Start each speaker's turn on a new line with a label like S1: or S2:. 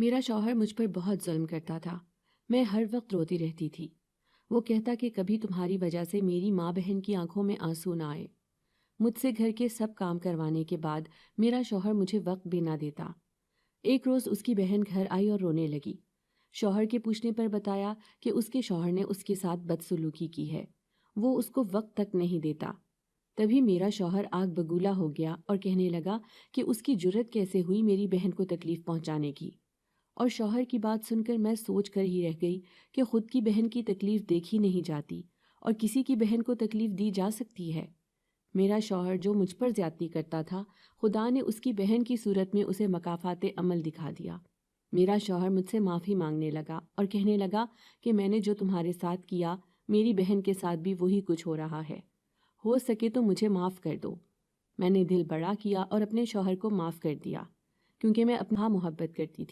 S1: मेरा शौहर मुझ पर बहुत जुल्म करता था। मैं हर वक्त रोती रहती थी। वो कहता कि कभी तुम्हारी वजह से मेरी माँ बहन की आंखों में आंसू ना आए। मुझसे घर के सब काम करवाने के बाद मेरा शौहर मुझे वक्त भी ना देता। एक रोज़ उसकी बहन घर आई और रोने लगी। शौहर के पूछने पर बताया कि उसके शौहर ने उसके साथ बदसलूकी की है। वो उसको वक्त तक नहीं देता। तभी मेरा शौहर आग बबूला हो गया और कहने लगा कि उसकी जुर्रत कैसे हुई मेरी बहन को तकलीफ पहुंचाने की। और शौहर की बात सुनकर मैं सोच कर ही रह गई कि खुद की बहन की तकलीफ देखी नहीं जाती और किसी की बहन को तकलीफ दी जा सकती है। मेरा शौहर जो मुझ पर ज्यादती करता था, खुदा ने उसकी बहन की सूरत में उसे मकाफाते अमल दिखा दिया। मेरा शौहर मुझसे माफ़ी मांगने लगा और कहने लगा कि मैंने जो तुम्हारे साथ किया, मेरी बहन के साथ भी वही कुछ हो रहा है। हो सके तो मुझे माफ़ कर दो। मैंने दिल बड़ा किया और अपने शौहर को माफ़ कर दिया, क्योंकि मैं अपना मोहब्बत करती थी।